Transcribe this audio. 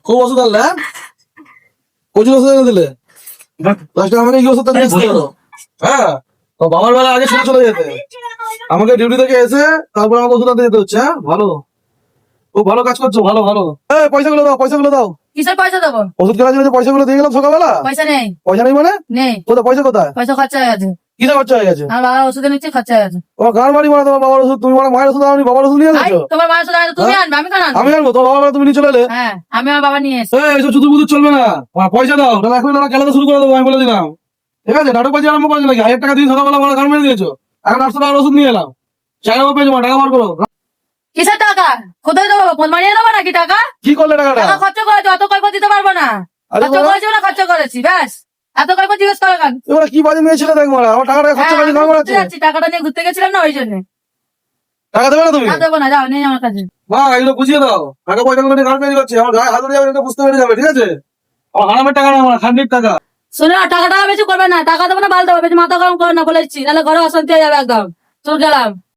খুব ওষুধ আনলে, হ্যাঁ? প্রচুর ওষুধ এনে দিলে। লাস্টে আমাকে কি ওষুধটা দিয়েছিল? হ্যাঁ, তো বাবার বেলা আগে ছুটে চলে যেতে, আমাকে ডিউটি থেকে এসে তারপর আমাকে ওষুধ আনতে যেতে হচ্ছে। হ্যাঁ, ভালো, খুব ভালো কাজ করছো, ভালো ভালো। পয়সাগুলো দাও, পয়সাগুলো দাও। কিসের পয়সা দেবো? ওষুধ কেনার জন্য যে পয়সাগুলো দিয়ে গেলাম সকালবেলা। পয়সা নেই। পয়সা নেই মানে? নেই। কোথায় পয়সা কোথায়? পয়সা খরচা হয়ে গেছে। কিসে খরচা হয়ে গেছে? আমার বাবার ওষুধ নিচ্ছে, খরচা হয়ে গেছে। তোমার গান বাড়ি মানে তোমার বাবার ওষুধ, তুমি মানে মায়ের ওষুধ আনি, বাবার ওষুধ নিয়ে আই, এসেছো? তোমার মায়ের ওষুধ আনবে, তুমি হ্যাঁ? আনবে, আমি কেন আনবো? আমি আনবো, তোমার বাবার বেলা তুমি নিয়ে চলে এলে। হ্যাঁ, আমি আমার বাবা নিয়ে এসেছি। এইসব চুতুর বুতুর চলবে না, আমার পয়সা দাও, তাহলে এখন ওরা খেলাতে শুরু করে দেবো, আমি বলে দিলাম। ঠিক আছে, নাটক বাজি আরম্ভ করেছো নাকি? 1000 টাকা দিয়ে সকালবেলা আমার গান মেরে দিয়েছো, এখন 800 টাকার ওষুধ নিয়ে এলাম। চার পেয়েছো, টাকা বার করো। কিসের টাকা? কোথায় দেবো? মারিয়ে দেবো নাকি টাকা? কি করলে টাকাটা? টাকা খরচা করেছি, অত কয়পর দিতে পারবো না। আরে খরচা বাবা। করেছি না, খরচা করেছি, ব্যাস। এত কয়পর জিজ্ঞেস করো কেন? এবার কি বাজে মেয়ে ছেলে দেখবো, আমার টাকাটা খরচা হ্যাঁ, করে আমি গান ঘুরতে মারাচ্ছে। যাচ্ছি, টাকাটা নিয়ে ঘুরতে গেছিলাম না, ওই জন্য। টাকা দেবে না তুমি? না, দেবো না, যাও, নেই আমার কাছে। মা, এগুলো বুঝিয়ে দাও, টাকা পয়সা গুলো নিয়ে গান মেরে করছে, আমার গায়ে হাত ধরে যাবে, এটা বুঝতে পেরে যাবে। ঠিক আছে, আমার হারামের টাকা না, আমার খান্ডির টাকা। শোনো, টাকাটা বেশি করবে না, টাকা দেবো না, বাল দেবো, বেশি মাথা গরম করো না, বলেছি, তাহলে ঘরে অশান্তি হয়ে যাবে একদম। চল গেলাম।